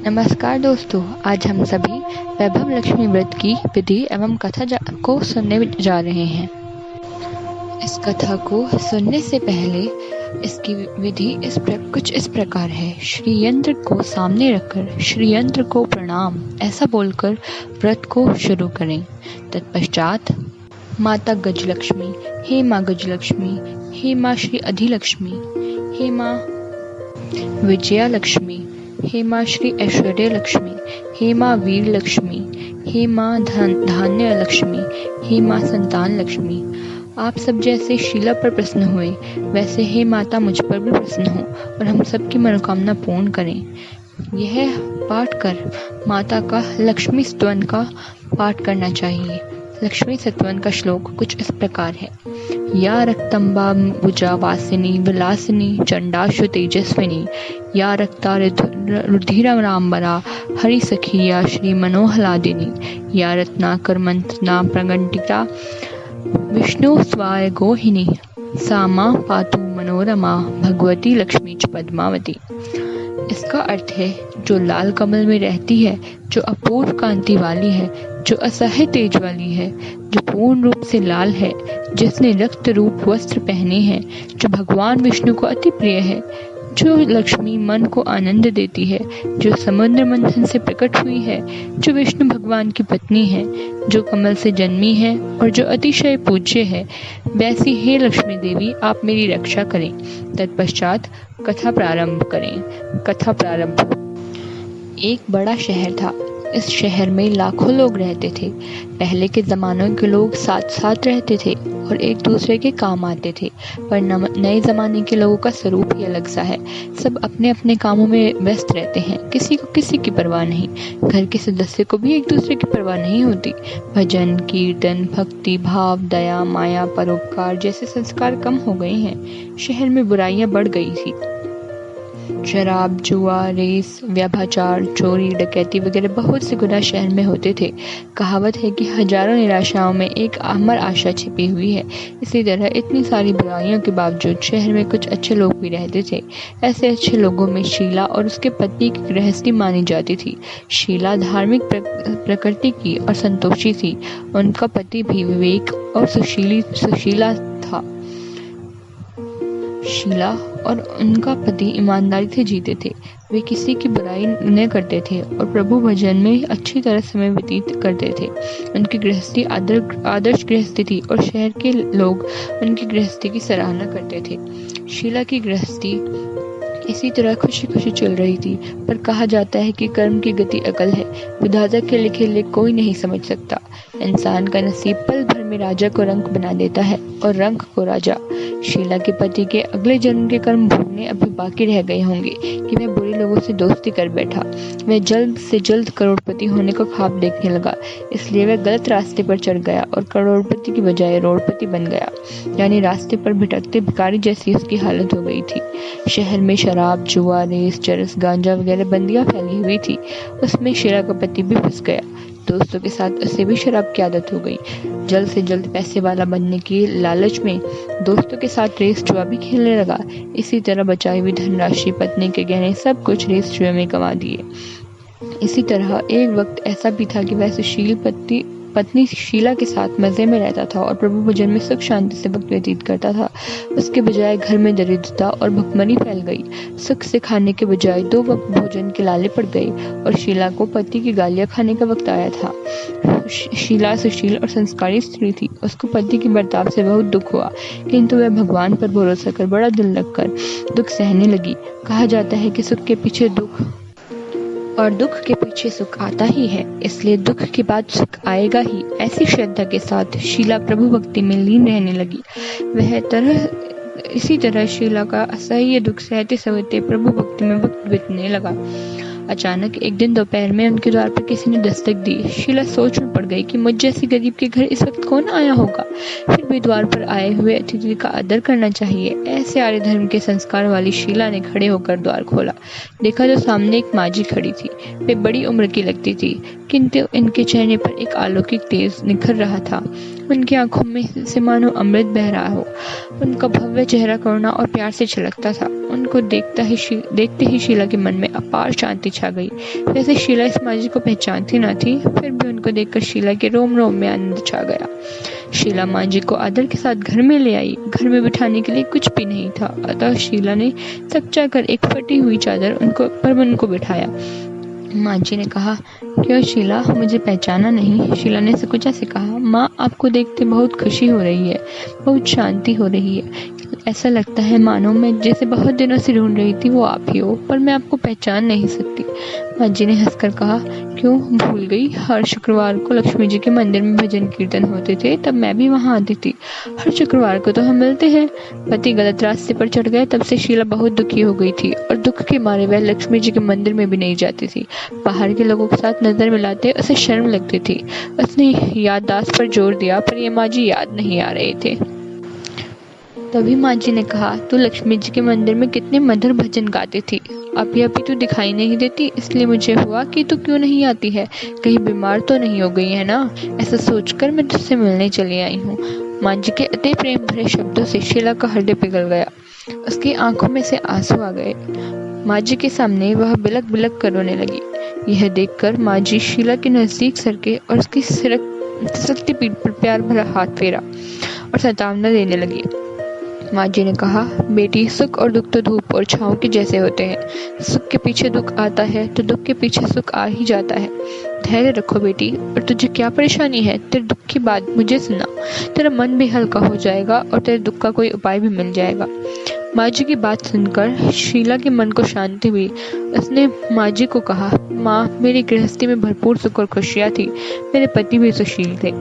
नमस्कार दोस्तों, आज हम सभी वैभव लक्ष्मी व्रत की विधि एवं कथा को सुनने जा रहे हैं। इस कथा को सुनने से पहले इसकी विधि कुछ इस प्रकार है। श्री यंत्र को सामने रखकर श्री यंत्र को प्रणाम ऐसा बोलकर व्रत को शुरू करें। तत्पश्चात माता गजलक्ष्मी, हे माँ गजलक्ष्मी, हे माँ श्री अधिलक्ष्मी, हे माँ विजया लक्ष्मी, हे माँ श्री ऐश्वर्य लक्ष्मी, हे माँ वीर लक्ष्मी, हे माँ धान्य लक्ष्मी, हे माँ संतान लक्ष्मी। आप सब जैसे शीला पर प्रसन्न हुए वैसे हे माता मुझ पर भी प्रसन्न हो और हम सबकी मनोकामना पूर्ण करें। यह पाठ कर माता का लक्ष्मी स्तवन का पाठ करना चाहिए। लक्ष्मी स्तवन का श्लोक कुछ इस प्रकार है। या रक्तंबा भुजा वासिनी विलासिनी चंडाशु तेजस्विनी, या रक्ता रुधिरांबरा हरि सखी, या श्री मनोहलादिनी, या रत्नाकर मंत्रना प्रगंटिता विष्णु स्वाय गोहिनी, सामा पातु मनोरमा भगवती लक्ष्मी च पद्मावती। इसका अर्थ है, जो लाल कमल में रहती है, जो अपूर्व कांति वाली है, जो असह्य तेज वाली है, जो पूर्ण रूप से लाल है, जिसने रक्त रूप वस्त्र पहने हैं, जो भगवान विष्णु को अति प्रिय है, जो लक्ष्मी मन को आनंद देती है, जो समुद्र मंथन से प्रकट हुई है, जो विष्णु भगवान की पत्नी है, जो कमल से जन्मी है और जो अतिशय पूज्य है, वैसी हे लक्ष्मी देवी आप मेरी रक्षा करें। तत्पश्चात कथा प्रारंभ करें। कथा प्रारंभ। एक बड़ा शहर था। इस शहर में लाखों लोग रहते थे। पहले के ज़मानों के लोग साथ साथ रहते थे और एक दूसरे के काम आते थे, पर नए ज़माने के लोगों का स्वरूप ही अलग सा है। सब अपने अपने कामों में व्यस्त रहते हैं, किसी को किसी की परवाह नहीं। घर के सदस्य को भी एक दूसरे की परवाह नहीं होती। भजन, कीर्तन, भक्ति भाव, दया, माया, परोपकार जैसे संस्कार कम हो गए हैं। शहर में बुराइयां बढ़ गई थी। शराब, जुआ, रेस, व्यभिचार, चोरी, डकैती वगैरह बहुत से गुनाह शहर में होते थे। कहावत है कि हजारों निराशाओं में एक अमर आशा छिपी हुई है। इसी तरह इतनी सारी बुराइयों के बावजूद शहर में कुछ अच्छे लोग भी रहते थे। ऐसे अच्छे लोगों में शीला और उसके पति की गृहस्थी मानी जाती थी। शीला धार्मिक प्रकृति की और संतोषी थी। उनका पति भी विवेक और सुशीला था। शीला और उनका पति ईमानदारी से जीते थे। वे किसी की बुराई न करते थे और प्रभु भजन में अच्छी तरह समय व्यतीत करते थे। उनकी गृहस्थी आदर्श गृहस्थी थी और शहर के लोग उनकी गृहस्थी की सराहना करते थे। शीला की गृहस्थी इसी तरह खुशी खुशी चल रही थी, पर कहा जाता है कि कर्म की गति अकल है। विधाता के लिखे कोई नहीं समझ सकता। इंसान का नसीब पल भर में राजा को रंक बना देता है और रंक को राजा। शीला के पति के अगले जन्म के कर्म भोगने अभी बाकी रह गए होंगे कि वह बुरे लोगों से दोस्ती कर बैठा। वह जल्द से जल्द करोड़पति होने का ख्वाब देखने लगा, इसलिए वह गलत रास्ते पर चढ़ गया और करोड़पति की बजाय रोड़पति बन गया। यानी रास्ते पर भटकते भिखारी जैसी उसकी हालत हो गई थी। शहर में शराब, जुआ, रेस, चरस, गांजा वगैरह बंदियां फैली हुई थी। उसमें शीला का पति भी फंस गया। दोस्तों के साथ उसे भी शराब की आदत हो गई। जल्द से जल्द पैसे वाला बनने की लालच में दोस्तों के साथ रेस जुआ भी खेलने लगा। इसी तरह बचाई हुई धनराशि, पत्नी के गहने, सब कुछ रेस जुए में गंवा दिए। इसी तरह एक वक्त ऐसा भी था कि वह सुशील पत्नी शीला के साथ मजे में रहता था और प्रभु भजन में सुख शांति से वक्त व्यतीत करता था। उसके बजाय घर में दरिद्रता और भुखमरी फैल गई। सुख से खाने के बजाय 2 वक्त भोजन के लाले पड़ गए और शीला को पति की गालियां खाने का वक्त आया था। शीला सुशील और संस्कारी स्त्री थी। उसको पति के बर्ताव से बहुत दुख हुआ, किंतु वह भगवान पर भरोसा कर बड़ा दिल लगकर दुख सहने लगी। कहा जाता है कि सुख के पीछे दुख और दुख के पीछे सुख आता ही है, इसलिए दुख के बाद सुख आएगा ही। ऐसी श्रद्धा के साथ शीला प्रभु भक्ति में लीन रहने लगी। इसी तरह शीला का असह्य दुख सहते सहते प्रभु भक्ति में वक्त बीतने लगा। अचानक एक दिन दोपहर में उनके द्वार पर किसी ने दस्तक दी। शीला सोच में पड़ गई कि मुझ जैसी गरीब के घर इस वक्त कौन आया होगा। फिर भी द्वार पर आए हुए अतिथि का आदर करना चाहिए। ऐसे आर्य धर्म के संस्कार वाली शीला ने खड़े होकर द्वार खोला। देखा तो सामने एक माजी खड़ी थी। वे बड़ी उम्र की लगती थी, किंतु इनके चेहरे पर एक अलौकिक तेज निखर रहा था। उनकी आंखों में से मानो अमृत बह रहा हो। उनका भव्य चेहरा करुणा और प्यार से छलकता था। उनको देखते ही शीला के मन में अपार शांति छा गई। वैसे शीला इस माँ जी को पहचानती न थी, फिर भी उनको देखकर शीला के रोम रोम में आनंद छा गया। शीला माँ जी को आदर के साथ घर में ले आई। घर में बिठाने के लिए कुछ भी नहीं था, अतः शीला ने सच्चाकर एक फटी हुई चादर उनको बिठाया। माँ जी ने कहा, क्यों शीला, मुझे पहचाना नहीं? शीला ने सकुचा से कहा, माँ, आपको देखते बहुत खुशी हो रही है, बहुत शांति हो रही है। ऐसा लगता है मानो मैं जैसे बहुत दिनों से ढूंढ रही थी वो आप ही हो, पर मैं आपको पहचान नहीं सकती। माँ जी ने हंसकर कहा, क्यों भूल गई? हर शुक्रवार को लक्ष्मी जी के मंदिर में भजन कीर्तन होते थे, तब मैं भी वहाँ आती थी। हर शुक्रवार को तो हम मिलते हैं। पति गलत रास्ते पर चढ़ गए, तब से शीला बहुत दुखी हो गई थी और दुख के मारे वह लक्ष्मी जी के मंदिर में भी नहीं जाती थी। बाहर के लोगों के साथ नजर मिलाते उसे शर्म लगती थी। उसने याददाश्त पर जोर दिया, पर ये माँ जी याद नहीं आ रहे थे। तभी माँ जी ने कहा, तू लक्ष्मी जी के मंदिर में कितने मधुर भजन गाती थी, अभी तू दिखाई नहीं देती, इसलिए मुझे हुआ कि तू क्यों नहीं आती है, कहीं बीमार तो नहीं हो गई है ना? ऐसा सोचकर मैं तुझसे मिलने चली आई हूँ। माँ जी के अति प्रेम भरे शब्दों से शीला का हृदय पिघल गया। उसकी आंखों में से आंसू आ गए। माँ जी के सामने वह बिलक बिलक कर रोने लगी। यह देखकर माँ जी शीला के नजदीक सरके और उसकी सिसकती पीठ पर प्यार भरा हाथ फेरा और सतावना देने लगी। माँ जी ने कहा, बेटी, सुख और दुख तो धूप और छांव के जैसे होते हैं। सुख के पीछे दुख आता है तो दुख के पीछे सुख आ ही जाता है। धैर्य रखो बेटी। और तुझे क्या परेशानी है? तेरे दुख की बात मुझे सुना, तेरा मन भी हल्का हो जाएगा और तेरे दुख का कोई उपाय भी मिल जाएगा। माँ जी की बात सुनकर शीला के मन को शांति हुई। उसने माँ जी को कहा, माँ, मेरी गृहस्थी में भरपूर सुख और खुशियाँ थी। मेरे पति भी सुशील थे।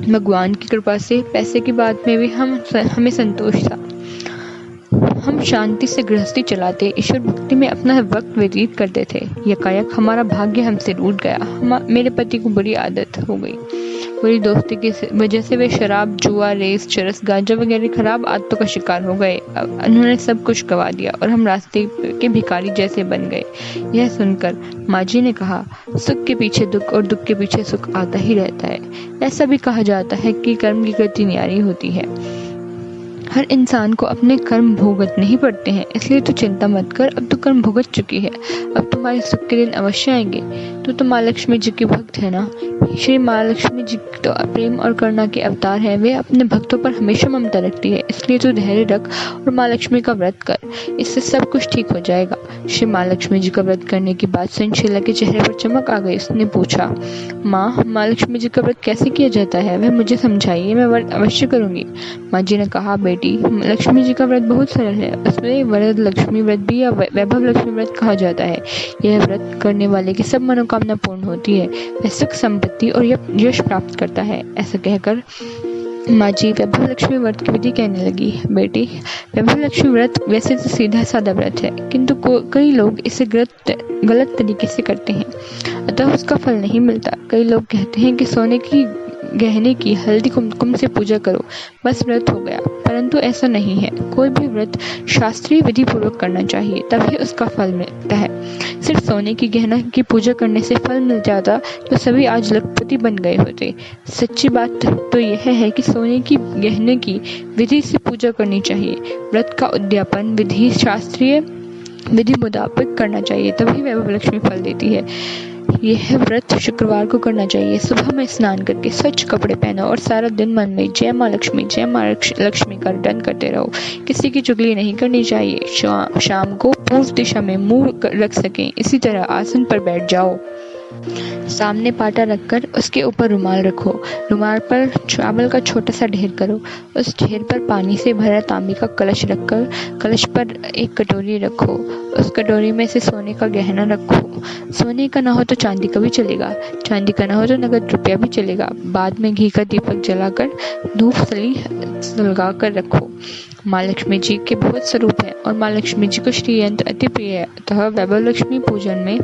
भगवान की कृपा से पैसे की बात में भी हमें संतोष था। हम शांति से गृहस्थी चलाते, ईश्वर भक्ति में अपना वक्त व्यतीत करते थे। यकायक हमारा भाग्य हमसे रूठ गया। मेरे पति को बुरी आदत हो गई। बुरी दोस्ती की वजह से वे शराब, जुआ, रेस, चरस, गांजा वगैरह खराब आदतों का शिकार हो गए। उन्होंने सब कुछ गवा दिया और हम रास्ते के भिखारी जैसे बन गए। यह सुनकर माँ जी ने कहा, सुख के पीछे दुख और दुख के पीछे सुख आता ही रहता है। ऐसा भी कहा जाता है कि कर्म की गति न्यारी होती है। हर इंसान को अपने कर्म भुगतने ही पड़ते हैं, इसलिए तू चिंता मत कर। अब तो कर्म भुगत चुकी है, अब तुम्हारे सुख के दिन अवश्य आएंगे। तू तो माँ लक्ष्मी जी की भक्त है ना? श्री माँ लक्ष्मी जी तो प्रेम और करुणा के अवतार है। वे अपने भक्तों पर हमेशा ममता रखती है, इसलिए तू धैर्य रख और माँ लक्ष्मी का व्रत कर, इससे सब कुछ ठीक हो जाएगा। श्री माँ लक्ष्मी जी का व्रत करने की बात सुन शीला के चेहरे पर चमक आ गई। उसने पूछा, माँ लक्ष्मी जी का व्रत कैसे किया जाता है? वह मुझे समझाइए, मैं व्रत अवश्य करूंगी। माँ जी ने कहा, बेटी, लक्ष्मी जी का व्रत बहुत सरल है। उसमें वरद लक्ष्मी व्रत भी या वैभव लक्ष्मी व्रत कहा जाता है। यह व्रत करने वाले की सब मनोकामना पूर्ण होती है। वह सुख, संपत्ति और यश प्राप्त करता है। ऐसा कहकर माँ जी वैभव लक्ष्मी व्रत की विधि कहने लगी। बेटी, वैभव लक्ष्मी व्रत वैसे तो सीधा साधा व्रत है, किंतु कई लोग इसे गलत तरीके से करते हैं, अतः उसका फल नहीं मिलता। कई लोग कहते हैं कि सोने की गहने की हल्दी कुमकुम से पूजा करो, बस व्रत हो गया, परंतु ऐसा नहीं है। कोई भी व्रत शास्त्रीय विधि पूर्वक करना चाहिए, तभी उसका फल मिलता है। सिर्फ सोने की गहना की पूजा करने से फल मिल जाता तो सभी आज लखपति बन गए होते। सच्ची बात तो यह है कि सोने की गहने की विधि से पूजा करनी चाहिए। व्रत का उद्यापन विधि शास्त्रीय विधि मुताबिक करना चाहिए, तभी वैभव लक्ष्मी फल देती है। यह व्रत शुक्रवार को करना चाहिए। सुबह में स्नान करके स्वच्छ कपड़े पहनो और सारा दिन मन में जय माँ लक्ष्मी, जय माँ लक्ष्मी का रटन करते रहो। किसी की चुगली नहीं करनी चाहिए। शाम को पूर्व दिशा में मुंह रख सकें, इसी तरह आसन पर बैठ जाओ। सामने पाटा रखकर उसके ऊपर रुमाल रखो। रुमाल पर चावल का छोटा सा ढेर करो। उस ढेर पर पानी से भरा तांबे का कलश रखकर कलश पर एक कटोरी रखो। उस कटोरी में से सोने का गहना रखो। सोने का ना हो तो चांदी का भी चलेगा, चांदी का ना हो तो नगद रुपया भी चलेगा। बाद में घी का दीपक जलाकर धूप सलगा कर रखो। माँ लक्ष्मी जी के बहुत स्वरूप है और माँ लक्ष्मी जी को श्री यंत्र अति प्रिय है, अतः वैभव लक्ष्मी पूजन में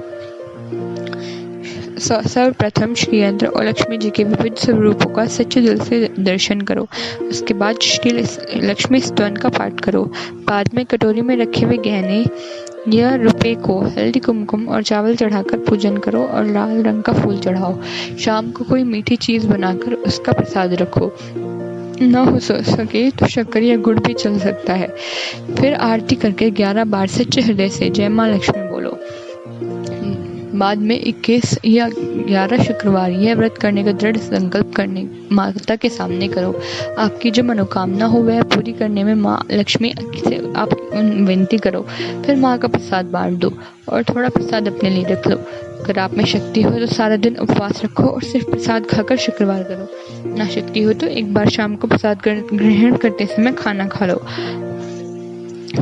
सर्वप्रथम श्री यंत्र और लक्ष्मी जी के विविध स्वरूपों का सच्चे दिल से दर्शन करो। उसके बाद श्री लक्ष्मी स्तवन का पाठ करो। बाद में कटोरी में रखे हुए गहने या रुपए को हल्दी कुमकुम और चावल चढ़ाकर पूजन करो और लाल रंग का फूल चढ़ाओ। शाम को कोई मीठी चीज बनाकर उसका प्रसाद रखो। न हो सके तो शक्कर या गुड़ भी चल सकता है। फिर आरती करके 11 बार सच्चे हृदय से जय माँ लक्ष्मी बोलो। बाद में 21 या 11 शुक्रवार यह व्रत करने का दृढ़ संकल्प करने माता के सामने करो। आपकी जो मनोकामना हो वह पूरी करने में माँ लक्ष्मी से आप विनती करो। फिर माँ का प्रसाद बांट दो और थोड़ा प्रसाद अपने लिए रख लो। अगर आप में शक्ति हो तो सारा दिन उपवास रखो और सिर्फ प्रसाद खाकर शुक्रवार करो। ना शक्ति हो तो एक बार शाम को प्रसाद ग्रहण करते समय खाना खा लो।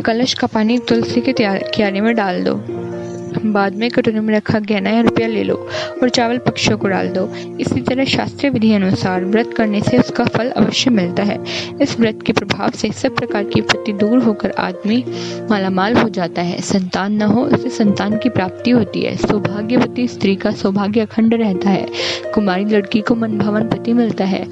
कलश का पानी तुलसी के क्यारे में डाल दो। बाद में कटोरी में रखा गहना या रुपया ले लो और चावल पक्षियों को डाल दो। इसी तरह शास्त्रीय विधि अनुसार व्रत करने से उसका फल अवश्य मिलता है। इस व्रत के प्रभाव से सब प्रकार की विपत्ति दूर होकर आदमी मालामाल हो जाता है। संतान न हो उसे संतान की प्राप्ति होती है। सौभाग्यवती स्त्री का सौभाग्य अखंड रहता है। कुमारी लड़की को मनभावन पति मिलता है।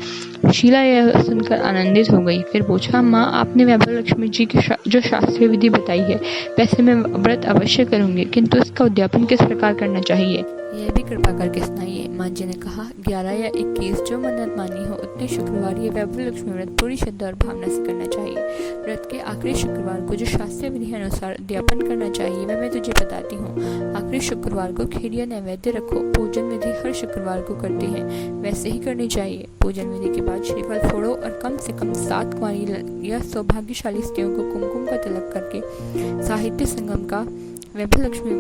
शीला यह सुनकर आनंदित हो गई। फिर पूछा, माँ आपने वैभव लक्ष्मी जी की जो शास्त्रीय विधि बताई है वैसे मैं व्रत अवश्य करूंगी, किंतु इसका उद्यापन किस प्रकार करना चाहिए, यह भी कृपा करके सुनाइए। माँ जी ने कहा, 11 या 21 जो मन्नत मानी हो उतने शुक्रवार ये वैभव लक्ष्मी व्रत पूरी श्रद्धा और भावना से करना चाहिए। व्रत के आखिरी शुक्रवार को जो शास्त्रीय विधि अनुसार उद्यापन करना चाहिए वह मैं तुझे बताती हूँ। आखिरी शुक्रवार को खीर या नैवेद्य रखो। पूजन विधि हर शुक्रवार को करते हैं वैसे ही करनी चाहिए। पूजन विधि के बाद श्रीफल फोड़ो और कम से कम 7 कुंवारी या सौभाग्यशाली स्त्रियों को कुमकुम का तिलक करके साहित्य संगम का वैभव लक्ष्मी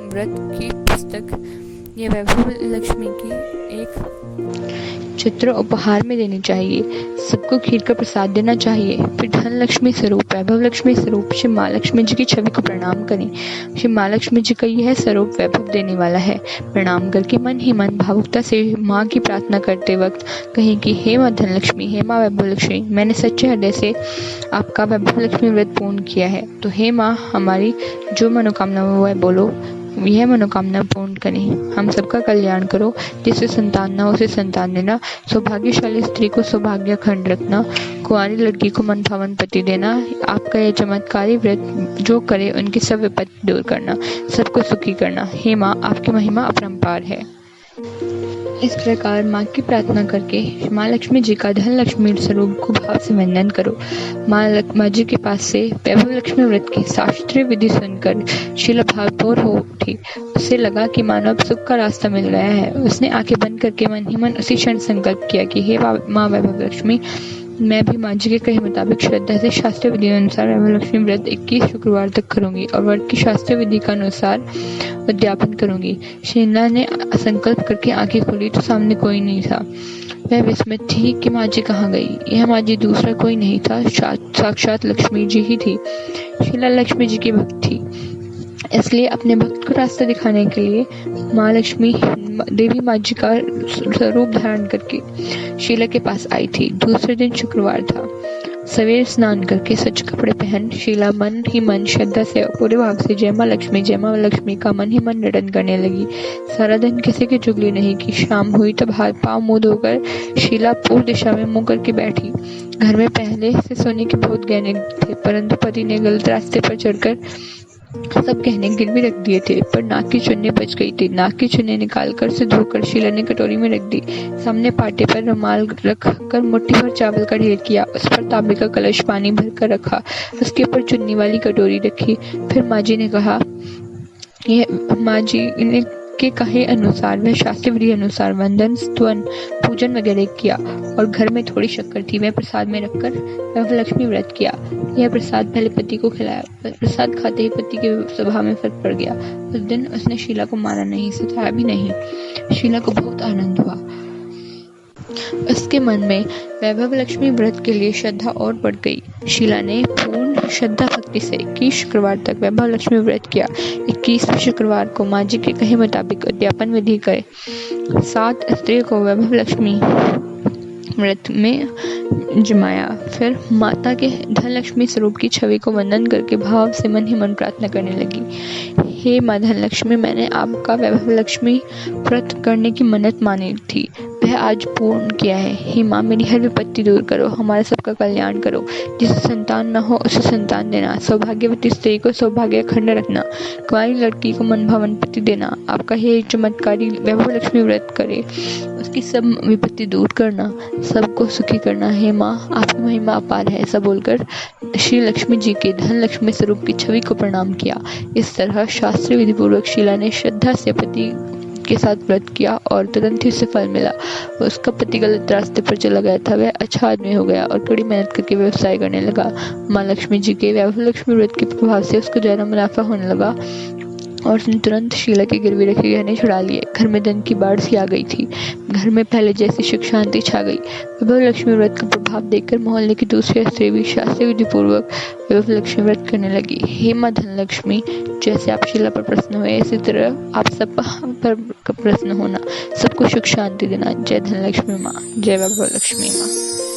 व्रत की पुस्तक या वैभव लक्ष्मी की एक चित्र उपहार में देनी चाहिए। सबको खीर का प्रसाद देना चाहिए। फिर धन लक्ष्मी स्वरूप वैभव लक्ष्मी स्वरूप श्री माँ लक्ष्मी जी की छवि को प्रणाम करें। श्री माँ लक्ष्मी जी का यह स्वरूप वैभव देने वाला है। प्रणाम करके मन ही मन भावुकता से माँ की प्रार्थना करते वक्त कहें कि हे माँ धन लक्ष्मी, हे माँ वैभव लक्ष्मी, मैंने सच्चे हृदय से आपका वैभव लक्ष्मी व्रत पूर्ण किया है, तो हे माँ हमारी जो मनोकामना हो वह बोलो, यह मनोकामना पूर्ण करें। हम सबका कल्याण करो। जिसे संतान न हो उसे संतान देना। सौभाग्यशाली स्त्री को सौभाग्य अखंड रखना। कुंवारी लड़की को मनभावन पति देना। आपका यह चमत्कारी व्रत जो करे उनकी सब विपत्ति दूर करना, सबको सुखी करना। हे माँ आपकी महिमा अपरंपार है। इस प्रकार माँ की प्रार्थना करके माँ लक्ष्मी जी का धन लक्ष्मी स्वरूप को भाव से वंदन करो। माँ जी के पास से वैभव लक्ष्मी व्रत की शास्त्रीय विधि सुनकर शीला भावपूर्ण हो उठी। उसे लगा कि मानो अब सुख का रास्ता मिल गया है। उसने आंखें बंद करके मन ही मन उसी क्षण संकल्प किया कि हे माँ वैभव लक्ष्मी, मैं भी माँ जी के कहे मुताबिक श्रद्धा से शास्त्रीय विधि अनुसार वैभव लक्ष्मी व्रत 21 शुक्रवार तक करूंगी और व्रत की शास्त्रीय विधि का अनुसार उद्यापन करूंगी। शीला ने संकल्प करके आंखें खोली तो सामने कोई नहीं था। वह विस्मित थी कि माँ जी कहाँ गई। यह माँ जी दूसरा कोई नहीं था, साक्षात लक्ष्मी जी ही थी। शीला लक्ष्मी जी की भक्त थी, इसलिए अपने भक्त को रास्ता दिखाने के लिए माँ लक्ष्मी देवी माँ जी का स्वरूप धारण करके शीला के पास आई थी। दूसरे दिन शुक्रवार था। सवेरे स्नान करके सच कपड़े पहन शीला मन ही मन श्रद्धा से पूरे भाव से जय माँ लक्ष्मी का मन ही मन रटन करने लगी। सारा दिन किसी की चुगली नहीं की। शाम हुई तब हाथ पांव मुंह धोकर शीला पूर्व दिशा में मुंह करके बैठी। घर में पहले से सोने के बहुत गहने थे, परंतु पति ने गलत रास्ते पर चढ़कर सब गहने गिरवी रख दिए थे, पर नाक की चुन्नी बच गई थी। नाक की चुन्नी निकालकर से धोकर शीला ने कटोरी में रख दी। सामने पाटे पर रुमाल रख कर मुट्ठी भर चावल का ढेर किया। उस पर तांबे का कलश पानी भर कर रखा। उसके ऊपर चुन्नी वाली कटोरी रखी। फिर माँ जी ने कहा, माँ जी ने के कहे अनुसार वह शास्त्रीय विधि अनुसार वंदन स्तवन पूजन वगैरह किया और घर में थोड़ी शक्कर थी वह प्रसाद में रखकर वैभव लक्ष्मी व्रत किया। यह प्रसाद पहले पति को खिलाया। प्रसाद खाते ही पति के स्वभाव में फर्क पड़ गया। उस दिन उसने शीला को मारा नहीं, सताया भी नहीं। शीला को बहुत आनंद हुआ। उसके मन में वैभव लक्ष्मी व्रत के लिए श्रद्धा और बढ़ गई। शीला ने पूर्ण श्रद्धा भक्ति से 21 शुक्रवार तक वैभव लक्ष्मी व्रत किया। 21वें शुक्रवार को माँ जी के कहे मुताबिक उद्यापन विधि करे 7 स्त्रियों को वैभव लक्ष्मी लक्ष्मी व्रत में जमाया। फिर माता के धनलक्ष्मी स्वरूप की छवि को वंदन करके भाव से मन ही मन प्रार्थना करने लगी। हे माँ धनलक्ष्मी, मैंने आपका वैभव लक्ष्मी व्रत करने की मन्नत मानी थी, वह आज पूर्ण किया है। हे माँ, मेरी हर विपत्ति दूर करो, हमारे सबका कल्याण करो। जिसे संतान न हो उसे संतान देना, सौभाग्यवती स्त्री को सौभाग्य अखंड रखना, कुंवारी लड़की को मनभावन पति देना। आपका हे चमत्कारी वैभव लक्ष्मी व्रत करे, उसकी सब विपत्ति दूर करना, सबको सुखी करना। हे माँ, आपकी महिमा अपार है। ऐसा बोलकर श्री लक्ष्मी जी के धन लक्ष्मी स्वरूप की छवि को प्रणाम किया। इस तरह शास्त्रीय विधि पूर्वक शीला ने श्रद्धा से पति के साथ व्रत किया और तुरंत ही उसे फल मिला। उसका पति गलत रास्ते पर चला गया था, वह अच्छा आदमी हो गया और कड़ी मेहनत करके व्यवसाय करने लगा। माँ लक्ष्मी जी के वैभव लक्ष्मी व्रत के प्रभाव से उसको ज्यादा मुनाफा होने लगा और उसने तुरंत शीला के गिरवी रखे गहने छुड़ा लिए। घर में धन की बाढ़ सी आ गई थी। घर में पहले जैसी सुख शांति छा गई। वैभव लक्ष्मी व्रत का प्रभाव देखकर मोहल्ले की दूसरी स्त्री भी शास्त्रीय विधि पूर्वक वैभव लक्ष्मी व्रत करने लगी। हे माँ धनलक्ष्मी, जैसे आप शीला पर प्रसन्न हुए, इसी तरह आप सब पर प्रसन्न होना, सबको सुख शांति देना। जय धनलक्ष्मी माँ, जय वैभव लक्ष्मी माँ।